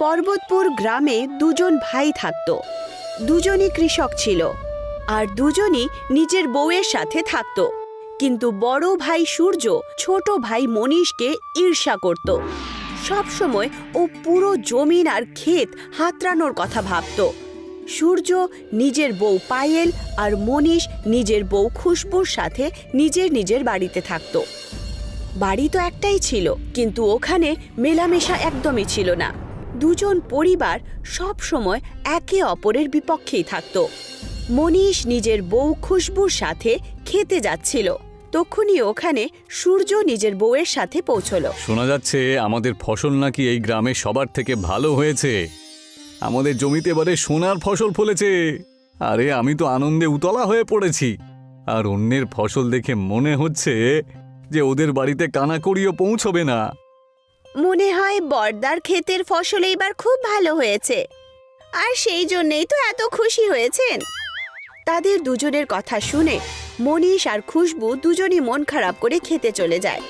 পর্বতপুর গ্রামে দুজন ভাই থাকত। দুজনই কৃষক ছিল আর দুজনই নিজের বউয়ের সাথে থাকত। কিন্তু বড় ভাই সূর্য ছোট ভাই মনীষকে ঈর্ষা করত। সবসময় ও পুরো জমিন আর ক্ষেত হাতড়ানোর কথা ভাবত। সূর্য নিজের বউ পায়েল আর মনীষ নিজের বউ খুশবুর সাথে নিজের বাড়িতে থাকত। বাড়ি তো একটাই ছিল, কিন্তু ওখানে মেলামেশা একদমই ছিল না। দুজন পরিবার সব সময় একে অপরের বিপক্ষেই থাকত। মনীষ নিজের বউ খুশবুর সাথে খেতে যাচ্ছিল, তখনই ওখানে সূর্য নিজের বউয়ের সাথে পৌঁছলো। শোনা যাচ্ছে আমাদের ফসল নাকি এই গ্রামে সবার থেকে ভালো হয়েছে। আমাদের জমিতে এবারে সোনার ফসল ফলেছে। আরে আমি তো আনন্দে উতলা হয়ে পড়েছি। আর অন্যের ফসল দেখে মনে হচ্ছে যে ওদের বাড়িতে কানাকড়িও পৌঁছবে না। মনে হয় বর্দার ক্ষেতের ফসল এইবার খুব ভালো হয়েছে, আর সেই জন্যই তো এত খুশি হয়েছেন। তাদের দুজনের কথা শুনে মনীষ আর খুশবু দুজনই মন খারাপ করে খেতে চলে যায়।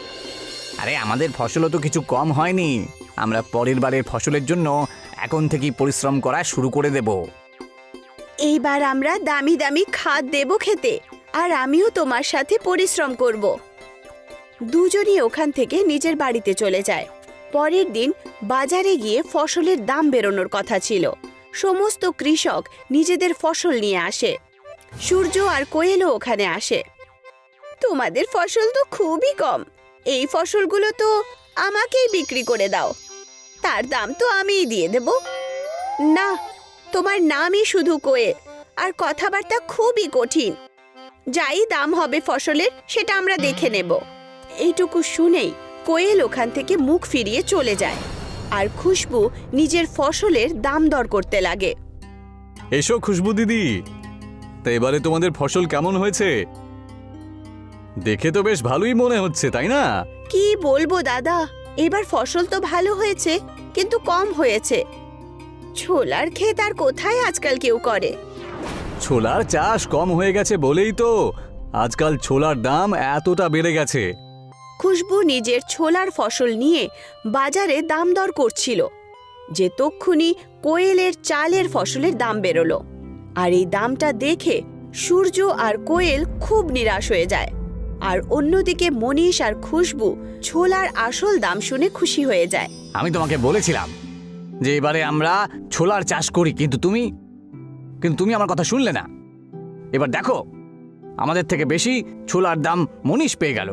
আরে আমাদের ফসলও তো কিছু কম হয়নি। আমরা পরের বারের ফসলের জন্য এখন থেকেই পরিশ্রম করা শুরু করে দেব। এইবার আমরা দামি দামি খাদ দেব খেতে, আর আমিও তোমার সাথে পরিশ্রম করব। দুজনই ওখান থেকে নিজের বাড়িতে চলে যায়। পরের দিন বাজারে গিয়ে ফসলের দাম বেরোনোর কথা ছিল। সমস্ত কৃষক নিজেদের ফসল নিয়ে আসে। সূর্য আর কোয়েলও ওখানে আসে। তোমাদের ফসল তো খুবই কম, এই ফসলগুলো তো আমাকেই বিক্রি করে দাও, তার দাম তো আমিই দিয়ে দেব। না, তোমার নামই শুধু কোয়েল, আর কথাবার্তা খুবই কঠিন। যাই দাম হবে ফসলের সেটা আমরা দেখে নেব। এইটুকু শুনেই কোয়েল ওখান থেকে মুখ ফিরিয়ে চলে যায়, আর খুশবু নিজের ফসলের দাম দর করতে লাগে। এসো খুশবু দিদি, তা এবারে তোমাদের ফসল কেমন হয়েছে? দেখে তো বেশ ভালোই মনে হচ্ছে, তাই না? কি বলবো দাদা, এবার ফসল তো ভালো হয়েছে, কিন্তু কম হয়েছে। ছোলার ক্ষেত আর কোথায় আজকাল কেউ করে। ছোলার চাষ কম হয়ে গেছে বলেই তো আজকাল ছোলার দাম এতটা বেড়ে গেছে। খুশবু নিজের ছোলার ফসল নিয়ে বাজারে দাম দর করছিল যে তক্ষুনি কোয়েলের চালের ফসলের দাম বেরোলো। আর এই দামটা দেখে সূর্য আর কোয়েল খুব নিরাশ হয়ে যায়। আর অন্যদিকে মনীষ আর খুশবু ছোলার আসল দাম শুনে খুশি হয়ে যায়। আমি তোমাকে বলেছিলাম যে এবারে আমরা ছোলার চাষ করি, কিন্তু তুমি আমার কথা শুনলে না। এবার দেখো, আমাদের থেকে বেশি ছোলার দাম মনীষ পেয়ে গেল।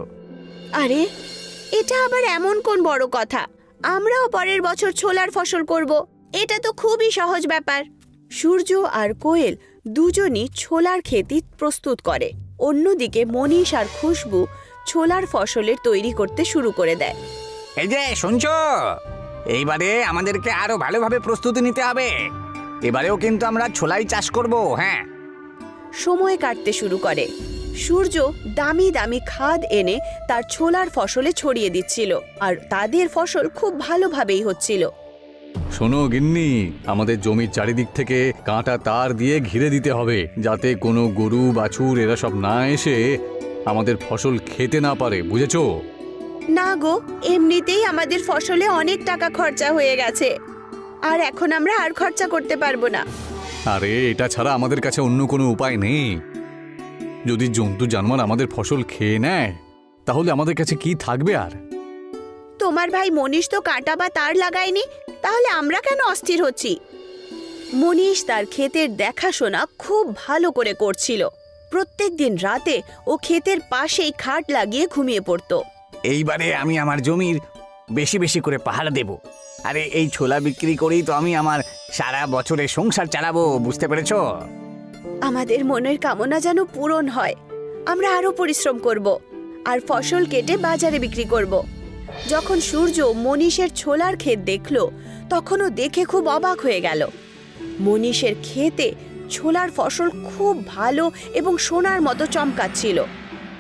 আরে, এটা আবার এমন কোন বড় কথা? আমরাও পরের বছর ছোলার ফসল করব, এটা তো খুবই সহজ ব্যাপার। সূর্য আর কোয়েল দুজনই ছোলার খেতি প্রস্তুত করে। অন্যদিকে মনীষ আর খুশবু ছোলার ফসলের তৈরি করতে শুরু করে দেয়। এই যে শুনছো, এইবারে আমাদেরকে আরো ভালোভাবে প্রস্তুতি নিতে হবে। এবারেও কিন্তু আমরা ছোলাই চাষ করব। হ্যাঁ, সময় কাটতে শুরু করে। সূর্য দামি দামি খাদ এনে তার ছোলার ফসলে ছড়িয়ে দিচ্ছিল, আর তাদের ফসল খুব ভালোভাবেই হচ্ছিল। শোনো গিন্নি, আমাদের জমির চারিদিক থেকে কাঁটা তার দিয়ে ঘিরে দিতে হবে, যাতে কোনো গরু বাছুর এরা সব না এসে আমাদের ফসল খেতে না পারে, বুঝেছো? না গো, এমনিতেই আমাদের ফসলে অনেক টাকা খরচা হয়ে গেছে, আর এখন আমরা আর খরচা করতে পারবো না। আরে এটা ছাড়া আমাদের কাছে অন্য কোনো উপায় নেই। যদি জন্তু জানোয়ার আমাদের ফসল খেয়ে নেয়, তাহলে আমাদের কাছে কি থাকবে আর? তোমার ভাই মনীষ তো কাঁটা বা তার লাগায়নি, তাহলে আমরা কেন অস্থির হচ্ছি? মনীষ তার ক্ষেতের দেখাশোনা খুব ভালো করে করছিল। প্রত্যেকদিন রাতে ও ক্ষেতের পাশেই খাট লাগিয়ে ঘুমিয়ে পড়তো। এইবারে আমি আমার জমির বেশি বেশি করে পাহারা দেব। আরে এই ছোলা বিক্রি করেই তো আমি আমার সারা বছরের সংসার চালাবো, বুঝতে পেরেছো? আমাদের মনের কামনা যেন পূরণ হয়। আমরা আরো পরিশ্রম করব আর ফসল কেটে বাজারে বিক্রি করব। যখন সূর্য মনীষের ছোলার ক্ষেত দেখল, তখনও দেখে খুব অবাক হয়ে গেল। মনীষের ক্ষেতে ছোলার ফসল খুব ভালো এবং সোনার মতো চমকাচ্ছিল।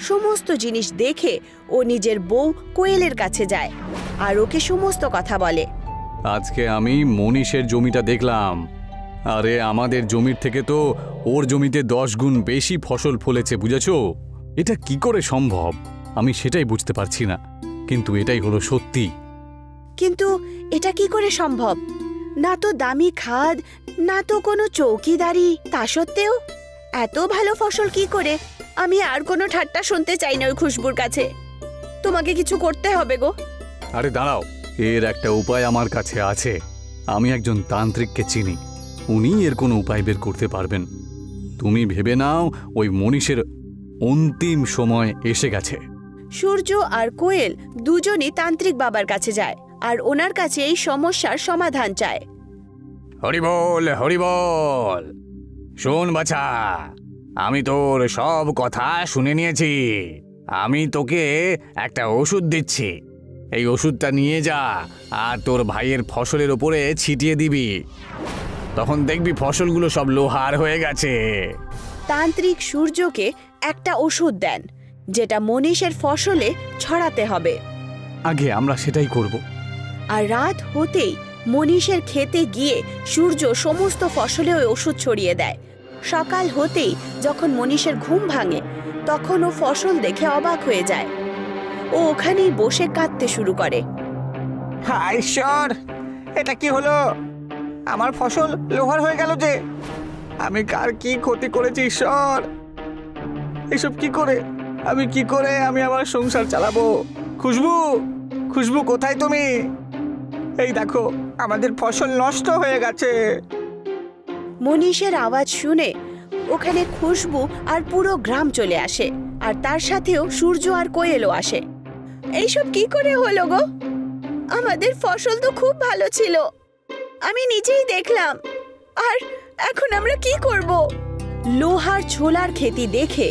সমস্ত জিনিস দেখে ও নিজের বউ কোয়েলের কাছে যায় আর ওকে সমস্ত কথা বলে। আজকে আমি মনীষের জমিটা দেখলাম। আরে আমাদের জমির থেকে তো ওর জমিতে 10 গুণ বেশি ফসল ফলেছে, বুঝেছো? এটা কি করে সম্ভব আমি সেটাই বুঝতে পারছি না, কিন্তু এটাই হলো সত্যি। কিন্তু এটা কি করে সম্ভব? না তো দামি খাদ, না তো কোনো চৌকিদারি। তা সত্ত্বেও এত ভালো ফসল কি করে? আমি আর কোনো ঠাট্টা শুনতে চাই না ওই খুশবুর কাছে। তোমাকে কিছু করতে হবে গো। আরে দাঁড়াও, এর একটা উপায় আমার কাছে আছে। আমি একজন তান্ত্রিককে চিনি, উনি এর কোনো উপায় বের করতে পারবেন। তুমি ভেবে নাও ওই মনীষের অন্তিম সময় এসে গেছে। সূর্য আর কোয়েল দুজনই তান্ত্রিক বাবার কাছে যায় আর ওনার কাছে এই সমস্যার সমাধান চায়। হরিবল হরিবল। শোন বাছা, আমি তোর সব কথা শুনে নিয়েছি। আমি তোকে একটা ওষুধ দিচ্ছি। এই ওষুধটা নিয়ে যা আর তোর ভাইয়ের ফসলের ওপরে ছিটিয়ে দিবি। তখন দেখবি ফসলগুলো সব লোহার হয়ে গেছে। তান্ত্রিক সূর্যকে একটা ওষুধ দেন, যেটা মনীষের ফসলে ছড়াতে হবে। আগে আমরা সেটাই করব। আর রাত হতেই মনীষের খেতে গিয়ে সূর্য সমস্ত ফসলে ওই ওষুধ ছড়িয়ে দেয়। সকাল হতেই যখন মনীষের ঘুম ভাঙে, তখন ও ফসল দেখে অবাক হয়ে যায়। ও ওখানেই বসে কাঁদতে শুরু করে। হায় ঈশ্বর, এটা কি হলো? আমার ফসল লোহার হয়ে গেল যে। আমি কার কি ক্ষতি করেছি ঈশ্বর? এসব কি করে আমি আমার সংসার চালাবো? খুশবু, খুশবু কোথায় তুমি? এই দেখো, আমাদের ফসল নষ্ট হয়ে গেছে। মনীষের আওয়াজ শুনে ওখানে খুশবু আর পুরো গ্রাম চলে আসে, আর তার সাথেও সূর্য আর কোয়েলও আসে। এইসব কি করে হলো গো? আমাদের ফসল তো খুব ভালো ছিল, আমি নিজেই দেখলাম। আর এখন আমরা কি করব? লোহার ছোলার ক্ষেতি দেখে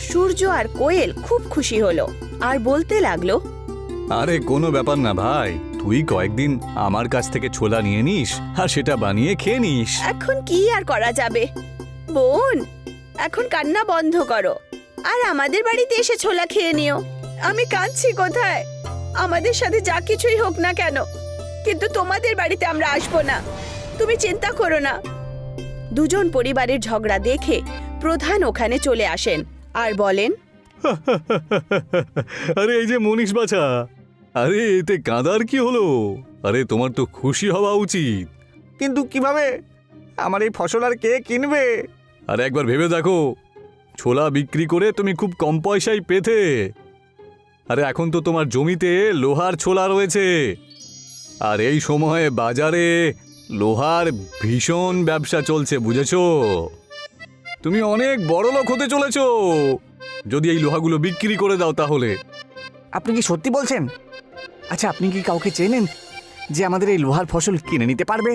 সূর্য আর কোয়েল খুব খুশি হলো আর বলতে লাগলো, আরে কোনো ব্যাপার না ভাই, তুই কয়েকদিন আমার কাছ থেকে ছোলা নিয়ে নিস আর সেটা বানিয়ে খেয়ে নিস। এখন কি আর করা যাবে বোন, এখন কান্না বন্ধ করো আর আমাদের বাড়িতে এসে ছোলা খেয়ে নিও। আমি কাঁদছি কোথায়? আমাদের সাথে যা কিছুই হোক না কেন, কিন্তু তোমাদের বাড়িতে আমরা আসবো না। তুমি চিন্তা করো না। দুজন পরিবারের ঝগড়া দেখে প্রধান ওখানে চলে আসেন আর বলেন, আরে এই যে মনীষ বাছা, আরে এতে কাঁদার কি হলো? আরে তোমার তো খুশি হওয়া উচিত। কিন্তু কিভাবে? আমার এই ফসল আর কে কিনবে? আরে একবার ভেবে দেখো, ছোলা বিক্রি করে তুমি খুব কম পয়সায় পেতে। আরে এখন তো তোমার জমিতে লোহার ছোলা রয়েছে, আর এই সময়ে বাজারে লোহার ভীষণ ব্যবসা চলছে, বুঝেছো? তুমি অনেক বড় লোক হতে চলেছো যদি এই লোহাগুলো বিক্রি করে দাও তাহলে। আপনি কি সত্যি বলছেন? আচ্ছা, আপনি কি কাউকে চেনেন যে আমাদের এই লোহার ফসল কিনে নিতে পারবে?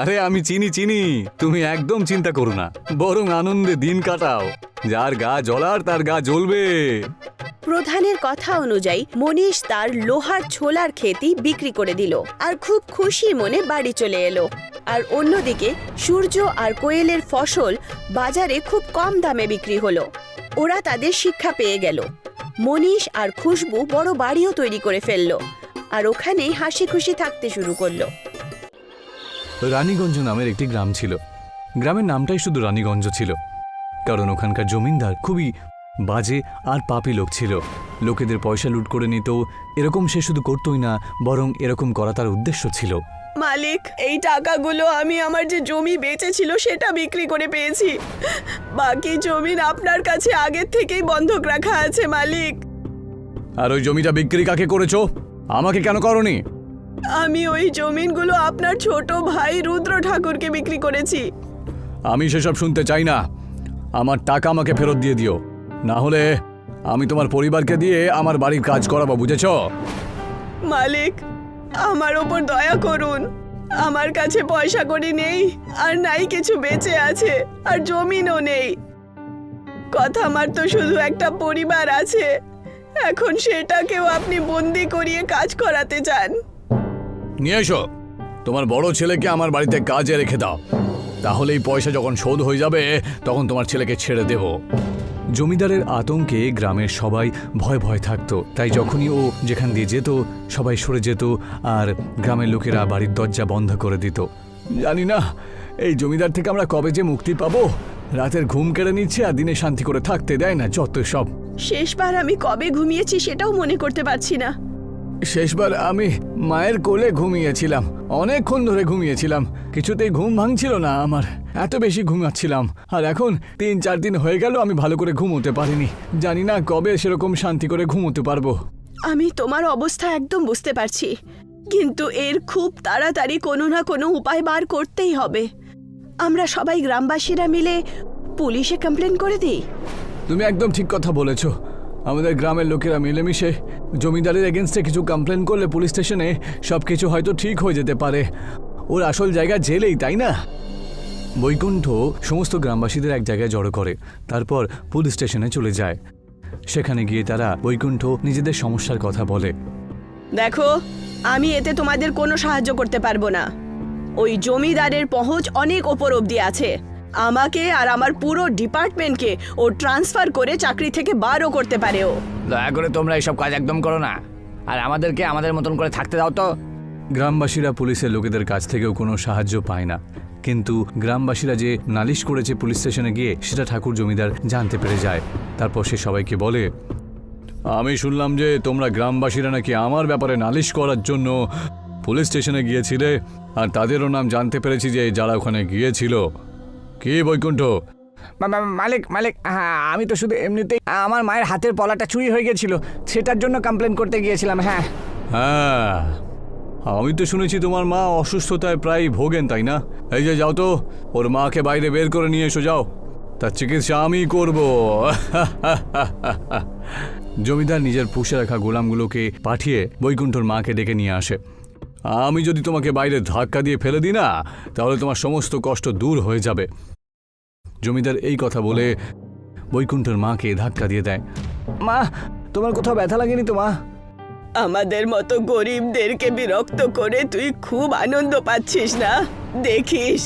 আরে আমি চিনি, তুমি একদম চিন্তা করো না, বরং আনন্দে দিন কাটাও। যার গা জ্বলার তার গা জ্বলবে। প্রধানের কথা অনুযায়ী মনীষ তার লোহার ছোলার ক্ষেতি বিক্রি করে দিল আর খুব খুশি মনে বাড়ি চলে এলো। আর অন্যদিকে সূর্য আর কোয়েলের ফসল বাজারে খুব কম দামে বিক্রি হলো। ওরা তাদের শিক্ষা পেয়ে গেল। মনীষ আর খুশবু বড় বাড়িও তৈরি করে ফেললো আর ওখানেই হাসি খুশি থাকতে শুরু করলো। রানীগঞ্জ নামের একটি গ্রাম ছিল। গ্রামের নামটাই শুধু রানীগঞ্জ ছিল, কারণ ওখানকার জমিদার খুবই বাজে আর পাপী লোক ছিল। লোকেদের পয়সা লুট করে নিত। এরকম সে শুধু করতই না, বরং এরকম করা তার উদ্দেশ্য ছিল। মালিক, এই টাকাগুলো আমি আমার যে জমি বেচেছিল সেটা বিক্রি করে পেয়েছি। বাকি জমি আপনার কাছে আগের থেকেই বন্ধক রাখা আছে মালিক। আর ওই জমিটা বিক্রি কাকে করেছো? আমাকে কেন করনি? আমি ওই জমিনগুলো আপনার ছোট ভাই রুদ্র ঠাকুরকে বিক্রি করেছি। আমি সেসব শুনতে চাই না। আমার টাকা আমাকে ফেরত দিয়ে দিও, না হলে আমি তোমার পরিবারকে দিয়ে আমার বাড়ির কাজ করাবো, বুঝেছো? মালিক, আমার ওপর দয়া করুন। আমার কাছে পয়সা কড়ি নেই, আর নাই কিছু বেঁচে আছে, আর জমিনও নেই। কথা আমার তো শুধু একটা পরিবার আছে, এখন সেটাকেও আপনি বন্দি করিয়ে কাজ করাতে চান। নিয়ে এসো, তোমার বড় ছেলেকে আমার বাড়িতে কাজে রেখে দাও, তাহলে এই পয়সা যখন শোধ হয়ে যাবে তখন তোমার ছেলেকে ছেড়ে দেব। জমিদারের আতঙ্কে গ্রামের সবাই ভয় ভয় থাকতো, তাই যখনই ও যেখান দিয়ে যেত সবাই সরে যেত আর গ্রামের লোকেরা বাড়ির দরজা বন্ধ করে দিত। জানি না এই জমিদার থেকে আমরা কবে যে মুক্তি পাবো। রাতের ঘুম কেড়ে নিচ্ছে আর দিনে শান্তি করে থাকতে দেয় না, যত সব। শেষবার আমি কবে ঘুমিয়েছি সেটাও মনে করতে পারছি না। শেষবার আমি মায়ের কোলে ঘুমিয়েছিলাম, অনেকক্ষণ ধরে ঘুমিয়েছিলাম, কিছুতেই ঘুম ভাঙছিল না আমার, এত বেশি ঘুমাচ্ছিলাম। আর এখন 3-4 দিন হয়ে গেল আমি ভালো করে ঘুমোতে পারিনি, জানি না কবে সেরকম শান্তি করে ঘুমোতে পারবো। আমি তোমার অবস্থা একদম বুঝতে পারছি, কিন্তু এর খুব তাড়াতাড়ি কোনো না কোনো উপায় বার করতেই হবে। আমরা সবাই গ্রামবাসীরা মিলে পুলিশে কমপ্লেন করে দিই। তুমি একদম ঠিক কথা বলেছ। আমাদের গ্রামের লোকেরা মিলেমিশে জমিদারের এগেনস্টে কিছু কমপ্লেন করলে পুলিশ স্টেশনে সব কিছু হয়তো ঠিক হয়ে যেতে পারে। ওর আসল জায়গা জেলেই, তাই না? বৈকুণ্ঠ সমস্ত গ্রামবাসীদের এক জায়গায় জড়ো করে, তারপর পুলিশ স্টেশনে চলে যায়। সেখানে গিয়ে তারা বৈকুণ্ঠ নিজেদের সমস্যার কথা বলে। দেখো, আমি এতে তোমাদের কোনো সাহায্য করতে পারবো না। ওই জমিদারের পहुंच অনেক ওপর অবধি আছে। আমাকে আর আমার পুরো ডিপার্টমেন্টকে ও ট্রান্সফার করে চাকরি থেকে বারও করতে পারে ও। দয়া করে তোমরা এইসব কাজ একদম করো না, আর আমাদেরকে আমাদের মতন করে থাকতে দাও তো। গ্রামবাসীরা পুলিশের লোকেদের কাছ থেকেও কোনো সাহায্য পায় না, কিন্তু গ্রামবাসীরা যে নালিশ করেছে পুলিশ স্টেশনে গিয়ে সেটা ঠাকুর জমিদার জানতে পেরে যায়। তারপর সে সবাইকে বলে, আমি শুনলাম যে তোমরা গ্রামবাসীরা নাকি আমার ব্যাপারে নালিশ করার জন্য পুলিশ স্টেশনে গিয়েছিলে, আর তাদেরও নাম জানতে পেরেছি যে যারা ওখানে গিয়েছিল। কি বৈকুণ্ঠ? মালিক মালিক, হ্যাঁ আমি তো শুধু এমনিতেই আমার মায়ের হাতের পলাটা চুরি হয়ে গেছিল, সেটার জন্য কমপ্লেন করতে গিয়েছিলাম। হ্যাঁ হ্যাঁ, আমি তো শুনেছি তোমার মা অসুস্থতায় প্রায় ভোগেন, তাই না? এই যে যাও তো, ওর মাকে বাইরে বের করে নিয়ে এসো, যাও, তার চিকিৎসা আমি করব। জমিদার নিজের পুষে রাখা গোলামগুলোকে পাঠিয়ে বৈকুণ্ঠর মাকে ডেকে নিয়ে আসে। আমি যদি তোমাকে বাইরে ধাক্কা দিয়ে ফেলে দিই না, তাহলে তোমার সমস্ত কষ্ট দূর হয়ে যাবে। জমিদার এই কথা বলে বৈকুণ্ঠর মাকে ধাক্কা দিয়ে দেয়। মা, তোমার কোথাও ব্যথা লাগেনি তো মা? আমাদের মতো গরিবদেরকে বিরক্ত করে তুই খুব আনন্দ পাচ্ছিস না? দেখিস,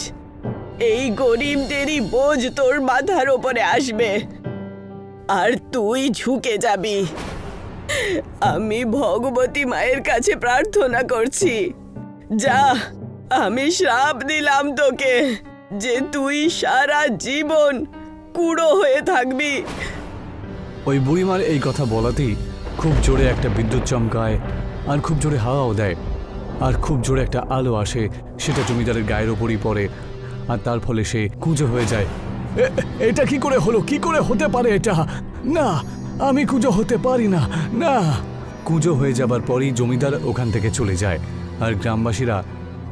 এই গরিবদেরই বোঝ তোর মাথার ওপরে আসবে আর তুই ঝুঁকে যাবি। আমি ভগবতী মায়ের কাছে প্রার্থনা করছি, যা, আমি শ্রাপ দিলাম তোকে যে তুই সারা জীবন কুড়ো হয়ে থাকবি। ওই বুড়িমার এই কথা বলাতেই খুব জোরে একটা বিদ্যুৎ চমকায়, আর খুব জোরে হাওয়াও দেয়, আর খুব জোরে একটা আলো আসে, সেটা জমিদারের গায়ের ওপরই পড়ে, আর তার ফলে সে কুঁজো হয়ে যায়। এটা কি করে হলো? কি করে হতে পারে এটা? না, আমি কুঁজো হতে পারি না, না। কুঁজো হয়ে যাবার পরই জমিদার ওখান থেকে চলে যায়, আর গ্রামবাসীরা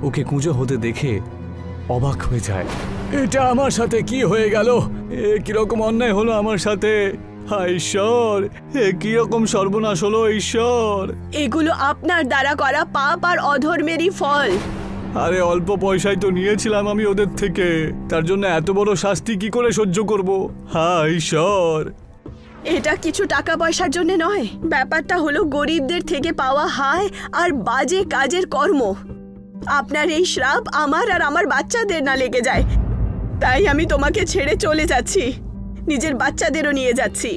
ওকে কুঁজো হতে দেখে অবাক হয়ে যায়। এটা আমার সাথে কি হয়ে গেল? এ কিরকম অন্যায় হলো আমার সাথে? হায় ঈশ্বর, এ কিরকম সর্বনাশ হলো ঈশ্বর! এগুলো আপনার দ্বারা করা পাপ আর অধর্মেরই ফল। আরে অল্প পয়সায় তো নিয়েছিলাম আমি ওদের থেকে, তার জন্য এত বড় শাস্তি কি করে সহ্য করব? হায় ঈশ্বর! এটা কিছু টাকা পয়সার জন্য নয়, ব্যাপারটা হলো গরিবদের থেকে পাওয়া হায় আর বাজে কাজের কর্ম। আপনার এই শ্রাপ আমার আর আমার বাচ্চাদের না লেগে যায়, তাই আমি তোমাকে ছেড়ে চলে যাচ্ছি, নিজের বাচ্চাদেরও নিয়ে যাচ্ছি।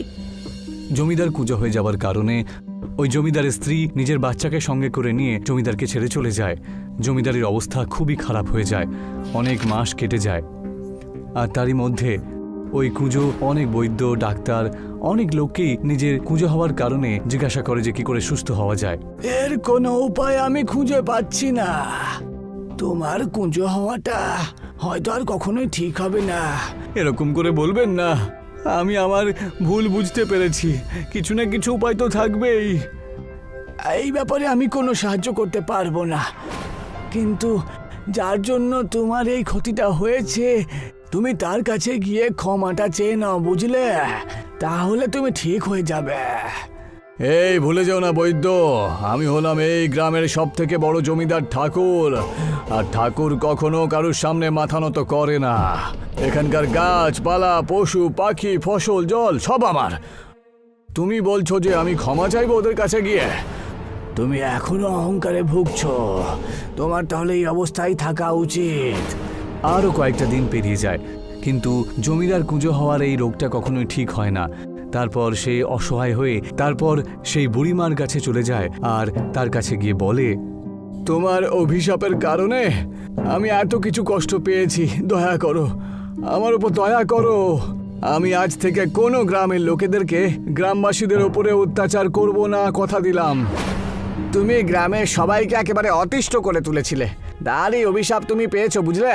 জমিদার কুঁজো হয়ে যাবার কারণে ওই জমিদারের স্ত্রী নিজের বাচ্চাকে সঙ্গে করে নিয়ে জমিদারকে ছেড়ে চলে যায়। জমিদারের অবস্থা খুবই খারাপ হয়ে যায়, অনেক মাস কেটে যায়, আর তারই মধ্যে ওই কুঁজো অনেক বৈদ্য, ডাক্তার, অনেক লোককেই নিজের কুঁজো হওয়ার কারণে জিজ্ঞাসা করে যে কি করে সুস্থ হওয়া যায়। এর কোনো উপায় আমি খুঁজে পাচ্ছি না। তোমার কুঁজো হওয়াটা হয়তো আর কখনোই ঠিক হবে না। এরকম করে বলবেন না, আমি আমার ভুল বুঝতে পেরেছি, কিছু না কিছু উপায় তো থাকবেই। এই ব্যাপারে আমি কোনো সাহায্য করতে পারবো না, কিন্তু যার জন্য তোমার এই ক্ষতিটা হয়েছে তুমি তার কাছে গিয়ে ক্ষমাটা চেয়ে নাও, বুঝলে? তাহলে তুমি ঠিক হয়ে যাবে। এই ভুলে যাও না বৈদ্য, আমি হলাম এই গ্রামের সব থেকে বড় জমিদার ঠাকুর, আর ঠাকুর কখনো কারুর সামনে মাথা নত করে না। এখানকার গাছপালা, পশু পাখি, ফসল, জল সব আমার। তুমি বলছো যে আমি ক্ষমা চাইবো ওদের কাছে গিয়ে? তুমি এখনো অহংকারে ভুগছো, তোমার তাহলে এই অবস্থায় থাকা উচিত। আরও কয়েকটা দিন পেরিয়ে যায়, কিন্তু জমিদার কুঁজো হওয়ার এই রোগটা কখনোই ঠিক হয় না। তারপর সে অসহায় হয়ে তারপর সেই বুড়িমার কাছে চলে যায়, আর তার কাছে গিয়ে বলে, তোমার অভিশাপের কারণে আমি এত কিছু কষ্ট পেয়েছি, দয়া করো, আমার উপর দয়া করো। আমি আজ থেকে কোনো গ্রামের লোকেদেরকে গ্রামবাসীদের ওপরে অত্যাচার করব না, কথা দিলাম। তুমি গ্রামের সবাইকে একেবারে অতিষ্ঠ করে তুলেছিলে, তারই অভিশাপ তুমি পেয়েছো, বুঝলে?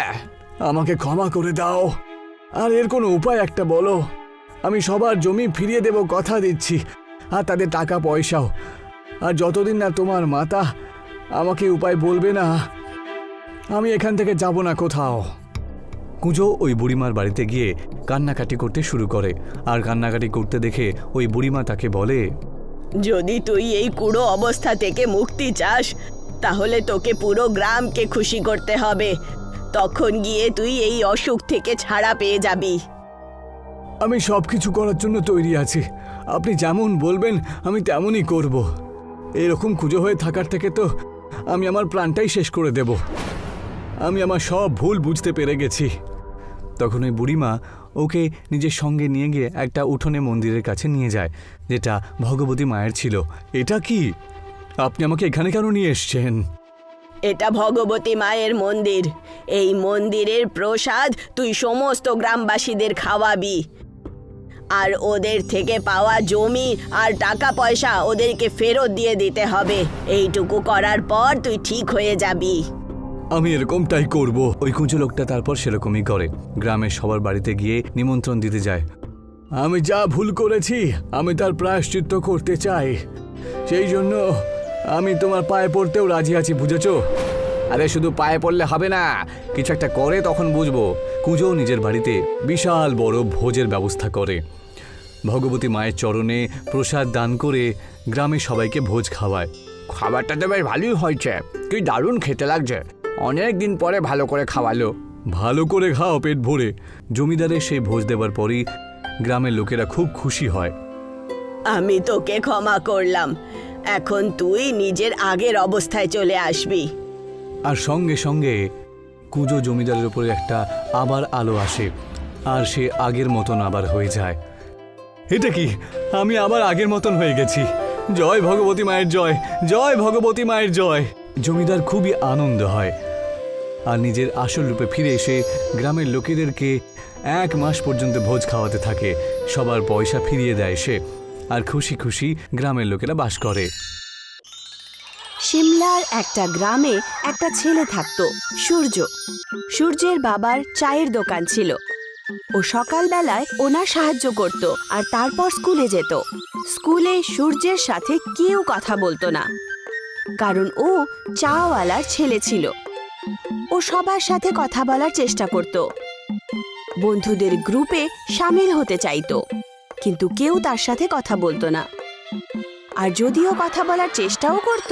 আমাকে ক্ষমা করে দাও, আর এর কোনো উপায় একটা বলো। আমি সবার জমি ফিরিয়ে দেব কথা দিচ্ছি, আর তাদের টাকা পয়সাও। আর যতদিন না তোমার মাতা আমাকে উপায় বলবে না, আমি এখান থেকে যাব না কোথাও। কুঁজো ওই বুড়িমার বাড়িতে গিয়ে কান্নাকাটি করতে শুরু করে, আর কান্নাকাটি করতে দেখে ওই বুড়িমা তাকে বলে, যদি তুই এই কুড়ো অবস্থা থেকে মুক্তি চাস, তাহলে তোকে পুরো গ্রামকে খুশি করতে হবে। তখন গিয়ে তুই এই অসুখ থেকে ছাড়া পেয়ে যাবি। আমি সব কিছু করার জন্য তৈরি আছি, আপনি যেমন বলবেন আমি তেমনই করব। এরকম কুঁজো হয়ে থাকার থেকে তো আমি আমার প্রাণটাই শেষ করে দেব। আমি আমার সব ভুল বুঝতে পেরে গেছি। তখন ওই বুড়িমা ওকে নিজের সঙ্গে নিয়ে গিয়ে একটা উঠোনে মন্দিরের কাছে নিয়ে যায়, যেটা ভগবতী মায়ের ছিল। এটা কি? আপনি আমাকে এখানে কেন নিয়ে এসছেন? এটা ভগবতী মায়ের মন্দির। এই মন্দিরের প্রসাদ তুই সমস্ত গ্রামবাসীদের খাওয়াবি, আর ওদের থেকে পাওয়া জমি আর টাকা পয়সা ওদেরকে ফেরত দিয়ে দিতে হবে। এইটুকু করার পর তুই ঠিক হয়ে যাবি। আমি এরকমটাই করব। ওই কুঁজো লোকটা তারপর সেরকমই করে, গ্রামের সবার বাড়িতে গিয়ে নিমন্ত্রণ দিতে যায়। আমি যা ভুল করেছি আমি তার প্রায়শ্চিত্ত করতে চাই, সেই জন্য আমি তোমার পায়ে পড়তেও রাজি আছি, বুঝেছো? আরে শুধু পায়ে পড়লে হবে না, কিছু একটা করে তখন বুঝবো। কুঁজো নিজের বাড়িতে বিশাল বড় ভোজের ব্যবস্থা করে, ভগবতী মায়ের চরণে প্রসাদ দান করে গ্রামের সবাইকে ভোজ খাওয়ায়। খাবারটা তো বেশ ভালোই হয়েছে, কি দারুণ খেতে লাগছে। অনেক দিন পরে ভালো করে খাওয়ালো। ভালো করে খাও পেট ভরে। জমিদারের সেই ভোজ দেবার পরই গ্রামের লোকেরা খুব খুশি হয়। আমি তোকে ক্ষমা করলাম, এখন তুই নিজের আগের অবস্থায় চলে আসবি। আর সঙ্গে সঙ্গে কুঁজো জমিদারের উপরে একটা আবার আলো আসে, আর সে আগের মতন আবার হয়ে যায়। এটা কি? আমি আবার আগের মতন হয়ে গেছি। জয় ভগবতী মায়ের জয়, জয় ভগবতী মায়ের জয়। জমিদার খুবই আনন্দ হয়, আর নিজের আসল রূপে ফিরে এসে গ্রামের লোকেদেরকে 1 মাস পর্যন্ত ভোজ খাওয়াতে থাকে। সবার পয়সা ফিরিয়ে দেয় সে, আর খুশি খুশি গ্রামের লোকেরা বাস করে। সিমলার একটা গ্রামে একটা ছেলে থাকতো, সূর্য। সূর্যের বাবার চায়ের দোকান ছিল। ও সকালবেলায় ওনার সাহায্য করত, আর তারপর স্কুলে যেত। স্কুলে সূর্যের সাথে কেউ কথা বলতো না, কারণ ও চাওয়ালার ছেলে ছিল। ও সবার সাথে কথা বলার চেষ্টা করত, বন্ধুদের গ্রুপে সামিল হতে চাইতো, কিন্তু কেউ তার সাথে কথা বলতো না। আর যদিও কথা বলার চেষ্টাও করত,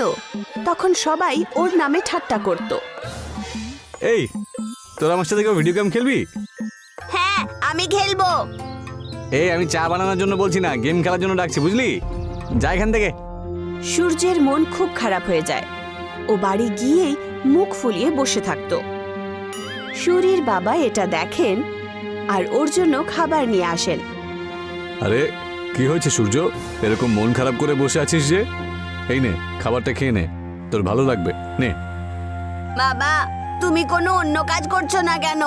তখন সবাই ওর নামে ঠাট্টা করত। এই, তোরা আমার সাথে ভিডিও গেম খেলবি? হ্যাঁ, আমি খেলবো। এই, আমি চা বানানোর জন্য বলছি না, গেম খেলার জন্য ডাকছি, বুঝলি? যা এখান থেকে। সূর্যের মন খুব খারাপ হয়ে যায়। ও বাড়ি গিয়েই মুখ ফুলিয়ে বসে থাকত। সূর্যের বাবা এটা দেখেন, আর ওর জন্য খাবার নিয়ে আসেন। আরে কি হয়েছে সূর্য, এরকম মন খারাপ করে বসে আছিস যে? এই নে, খাবারটা খেয়ে নে, তোর ভালো লাগবে, নে। বাবা, তুমি কোনো অন্য কাজ করছো না কেন?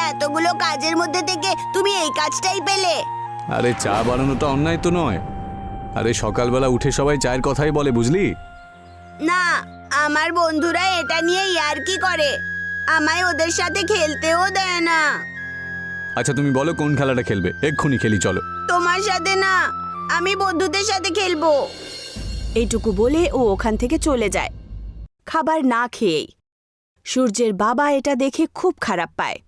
এতগুলো কাজের মধ্যে থেকে তুমি এই কাজটাই পেলে? আরে চা বানানোটা অন্যায় তো নয়। আরে সকালবেলা উঠে সবাই চায়ের কথাই বলে, বুঝলি? না, আমার বন্ধুরা এটা নিয়ে ইয়ার্কি করে, আমায় ওদের সাথে খেলতেও দেয় না। আচ্ছা তুমি বলো কোন খেলাটা খেলবে, এক্ষুনি খেলি, চলো। তোমার সাথে না, আমি বন্ধুদের সাথে খেলবো। এইটুকু বলে ও ওখান থেকে চলে যায়, খাবার না খেয়েই। সূর্যের বাবা এটা দেখে খুব খারাপ পায়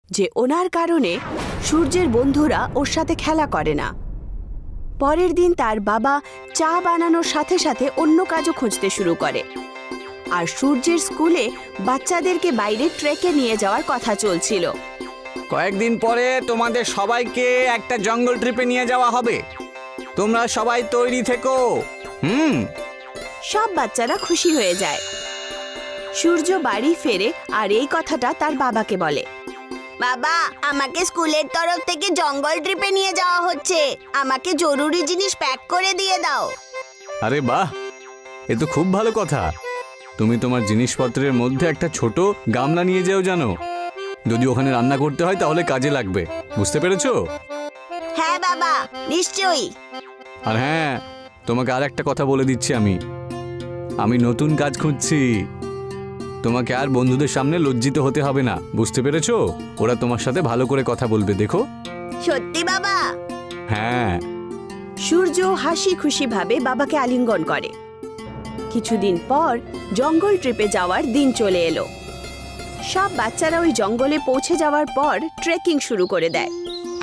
যে ওনার কারণে সূর্যের বন্ধুরা ওর সাথে খেলা করে না। পরের দিন তার বাবা চা বানানোর সাথে সাথে অন্য কাজও খুঁজতে শুরু করে। আর সূর্যের স্কুলে বাচ্চাদেরকে বাইরে ট্রেকে নিয়ে যাওয়ার কথা চলছিল। কয়েকদিন পরে তোমাদের সবাইকে একটা জঙ্গল ট্রিপে নিয়ে যাওয়া হবে, তোমরা সবাই তৈরি থেকো। সব বাচ্চারা খুশি হয়ে যায়। সূর্য বাড়ি ফেরে আর এই কথাটা তার বাবাকে বলে। বাবা, আমাকে স্কুলের তরফ থেকে জঙ্গল ট্রিপে নিয়ে যাওয়া হচ্ছে, আমাকে জরুরি জিনিস প্যাক করে দিয়ে দাও। আরে বাহ, এ তো খুব ভালো কথা। তুমি তোমার জিনিসপত্রের মধ্যে একটা ছোট গামলা নিয়ে যাও, জানো? যদি ওখানে রান্না করতে হয় তাহলে কাজে লাগবে, বুঝতে পেরেছো? হ্যাঁ বাবা, নিশ্চয়ই। আর হ্যাঁ, তোমাকে আর একটা কথা বলে দিচ্ছি আমি, আমি নতুন কাজ খুঁজছি। তোমাকে আর বন্ধুদের সামনে লজ্জিত হতে হবে না, বুঝতে পেরেছো? ওরা তোমার সাথে ভালো করে কথা বলবে, দেখো। সত্যি বাবা? হ্যাঁ। সূর্য হাসি খুশি ভাবে বাবাকে আলিঙ্গন করে। কিছুদিন পর জঙ্গল ট্রিপে যাওয়ার দিন চলে এলো। সব বাচ্চারা ওই জঙ্গলে পৌঁছে যাওয়ার পর ট্রেকিং শুরু করে দেয়।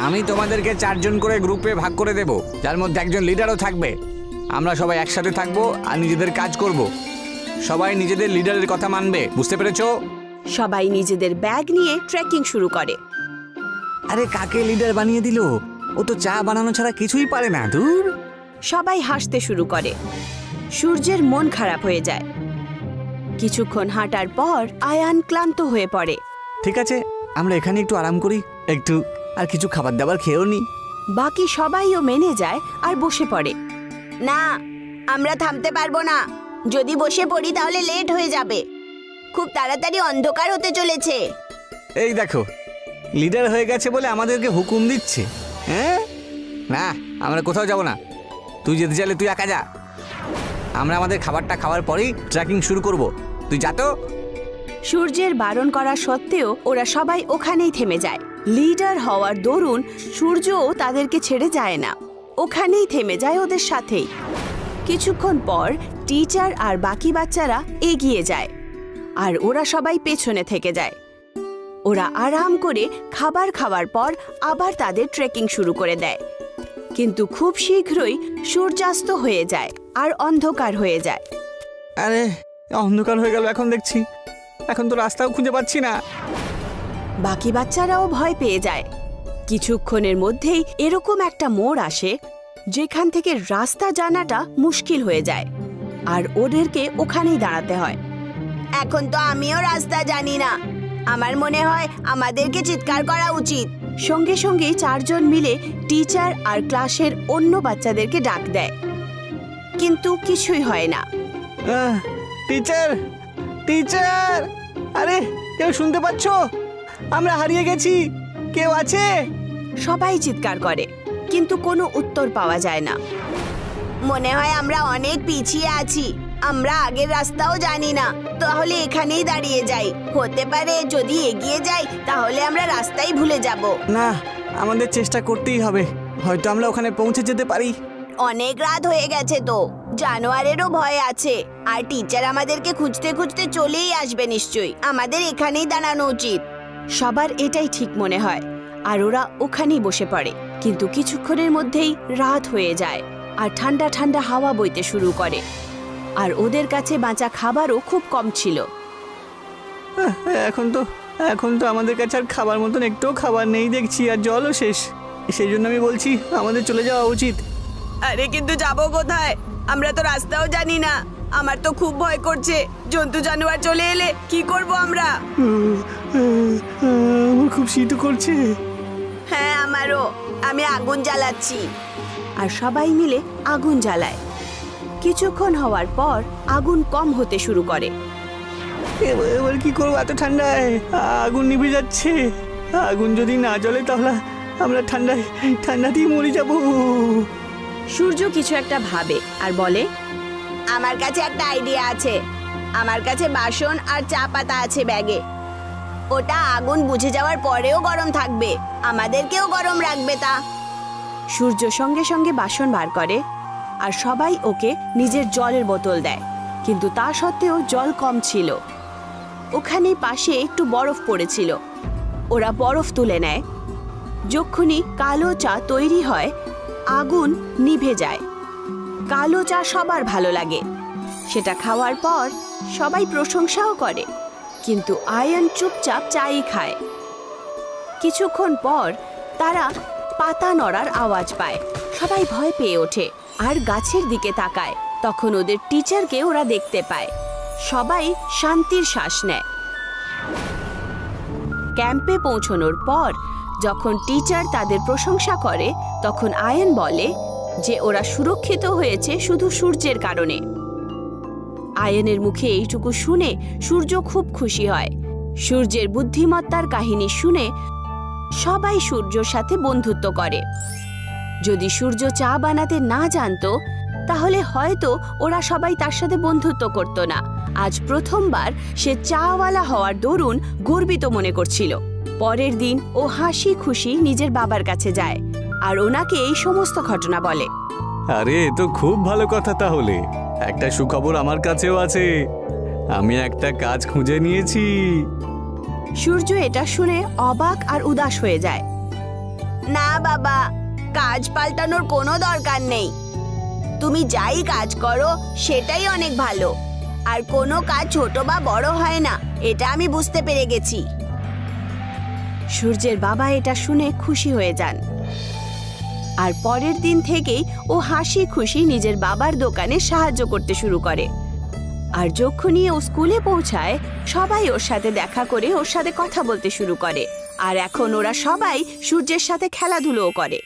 আমি তোমাদেরকে 4 জন করে গ্রুপে ভাগ করে দেব, যার মধ্যে একজন লিডারও থাকবে। আমরা সবাই একসাথে থাকবো আর নিজেদের কাজ করব। সবাই নিজেদের লিডারের কথা মানবে, বুঝতে পেরেছো? সবাই নিজেদের ব্যাগ নিয়ে ট্রেকিং শুরু করে। আরে কাকে লিডার বানিয়ে দিল? ও তো চা বানানো ছাড়া কিছুই পারে না। দূর। সবাই হাসতে শুরু করে। সূর্যের মন খারাপ হয়ে যায়। কিছুক্ষণ হাঁটার পর আয়ান ক্লান্ত হয়ে পড়ে। ঠিক আছে, আমরা এখানে একটু আরাম করি, একটু আর কিছু খাবার দাবার খেয়েও নি। বাকি সবাইও মেনে যায় আর বসে পড়ে। না, আমরা থামতে পারবো না। যদি বসে পড়ি তাহলে লেট হয়ে যাবে। খুব তাড়াতাড়ি অন্ধকার হতে চলেছে। এই দেখো, লিডার হয়ে গেছে বলে আমাদেরকে হুকুম দিচ্ছে। হ্যাঁ, না, আমরা কোথাও যাব না। তুই যেতে চাইলে তুই একা যা। আমরা আমাদের খাবারটা খাওয়ার পরেই ট্রেকিং শুরু করব। তুই যা তো। সূর্যের বারণ করা সত্ত্বেও ওরা সবাই ওখানেই থেমে যায়। লিডার হওয়ার দরুন সূর্যও তাদেরকে ছেড়ে যায় না, ওখানেই থেমে যায় ওদের সাথেই। কিছুক্ষণ পর টিচার আর বাকি বাচ্চারা এগিয়ে যায় আর ওরা সবাই পেছনে থেকে যায়। ওরা আরাম করে খাবার খাওয়ার পর আবার তাদের ট্রেকিং শুরু করে দেয়। কিন্তু খুব শীঘ্রই সূর্যাস্ত হয়ে যায় আর অন্ধকার হয়ে যায়। আরে, অন্ধকার হয়ে গেল এখন দেখছি। এখন তো রাস্তাও খুঁজে পাচ্ছি না। বাকি বাচ্চারাও ভয় পেয়ে যায়। কিছুক্ষণের মধ্যেই এরকম একটা মোড় আসে যেখান থেকে রাস্তা জানাটা মুশকিল হয়ে যায় আর ওদেরকে ওখানেই দাঁড়াতে হয়। এখন তো আমিও রাস্তা জানি না। আমার মনে হয় আমাদেরকে চিৎকার করা উচিত। সঙ্গে সঙ্গেই 4 জন মিলে টিচার আর ক্লাসের অন্য বাচ্চাদেরকে ডাক দেয়, কিন্তু কিছুই হয় না। টিচার, টিচার, আরে কেউ শুনতে পাচ্ছ? আমরা হারিয়ে গেছি, কেউ আছে? সবাই চিৎকার করে, কিন্তু কোনো উত্তর পাওয়া যায় না। মনে হয় আমরা অনেক পিছিয়ে আছি। আমরা আগের রাস্তাও জানি না। তাহলে এখানেই দাঁড়িয়ে যাই। হতে পারে যদি এগিয়ে যাই তাহলে আমরা রাস্তাই ভুলে যাব। না, আমাদের চেষ্টা করতেই হবে। হয়তো আমরা ওখানে পৌঁছে যেতে পারি। অনেক রাত হয়ে গেছে তো, জানোয়ারেরও ভয় আছে। আর টিচার আমাদেরকে খুঁজতে খুঁজতে চলেই আসবে নিশ্চয়ই। আমাদের এখানেই দাঁড়ানো উচিত। সবার এটাই ঠিক মনে হয় আর ওরা ওখানেই বসে পড়ে। কিন্তু কিছুক্ষণের মধ্যেই রাত হয়ে যায় আর ঠান্ডা ঠান্ডা হাওয়া বইতে শুরু করে। আর ওদের কাছে বাঁচা খাবারও খুব কম ছিল। এখন তো আমাদের কাছে আর খাবার মতন একটুও খাবার নেই দেখছি, আর জলও শেষ। সেই জন্য আমি বলছি আমাদের চলে যাওয়া উচিত। আরে কিন্তু যাবো কোথায়? আমরা তো রাস্তাও জানি না। আমার তো খুব ভয় করছে। জন্তু জানোয়ার চলে এলে কি করব আমরা? আমার খুব শীত করছে। হ্যাঁ, আমারও। আমি আগুন জ্বালাচ্ছি। আর সবাই মিলে আগুন জ্বালায়। কিছুক্ষণ হওয়ার পর আগুন কম হতে শুরু করে। এবার কি করবো? এত ঠান্ডায় আগুন নিভে যাচ্ছে। আগুন যদি না জ্বলে তাহলে আমরা ঠান্ডাতেই মরে যাব। সূর্য কিছু একটা ভাবে আর বলে, আমার কাছে একটা আইডিয়া আছে। আমার কাছে বাসন আর চা পাতা আছে ব্যাগে। ওটা আগুন বুঝে যাওয়ার পরেও গরম থাকবে, আমাদেরকেও গরম রাখবে তা। সূর্য সঙ্গে সঙ্গে বাসন বার করে আর সবাই ওকে নিজের জলের বোতল দেয়। কিন্তু তা সত্ত্বেও জল কম ছিল। ওখানে পাশে একটু বরফ পড়েছিল। ওরা বরফ তুলে নেয়। যখনই কালো চা তৈরি হয় আগুন নিভে যায়। কালো চা সবার ভালো লাগে। সেটা খাওয়ার পর সবাই প্রশংসাও করে, কিন্তু আয়ান চুপচাপ চাই খায়। কিছুক্ষণ পর তারা পাতা নড়ার আওয়াজ পায়। সবাই ভয় পেয়ে ওঠে আর গাছের দিকে তাকায়। তখন ওদের টিচারকে ওরা দেখতে পায়। সবাই শান্তির শ্বাস নেয়। ক্যাম্পে পৌঁছানোর পর যখন টিচার তাদের প্রশংসা করে তখন আয়ান বলে যে ওরা সুরক্ষিত হয়েছে শুধু সূর্যের কারণে। আয়ানের মুখে এইটুকু শুনে সূর্য খুব খুশি হয়। সূর্যের বুদ্ধিমত্তার কাহিনী শুনে সবাই সূর্যর সাথে বন্ধুত্ব করে। যদি সূর্য চা বানাতে না জানতো তাহলে হয়তো ওরা সবাই তার সাথে বন্ধুত্ব করত না। আজ প্রথমবার সে চাওয়ালা হওয়ার দরুন গর্বিত মনে করছিল। পরের দিন ও হাসি খুশি নিজের বাবার কাছে যায় আর ওনাকে এই সমস্ত ঘটনা বলে। আরে এ তো খুব ভালো কথা। তাহলে একটা সুখবর আমার কাছেও আছে, আমি একটা কাজ খুঁজে নিয়েছি। সূর্য এটা শুনে অবাক আর উদাস হয়ে যায়। না বাবা, কাজ পাল্টানোর কোনো দরকার নেই। তুমি যাই কাজ করো সেটাই অনেক ভালো, আর কোনো কাজ ছোট বা বড় হয় না, এটা আমি বুঝতে পেরে গেছি। সূর্যের বাবা এটা শুনে খুশি হয়ে যান আর পরের দিন থেকেই ও হাসি খুশি নিজের বাবার দোকানে সাহায্য করতে শুরু করে। আর যখনই ও স্কুলে পৌঁছায় সবাই ওর সাথে দেখা করে ওর সাথে কথা বলতে শুরু করে। আর এখন ওরা সবাই সূর্যের সাথে খেলাধুলোও করে।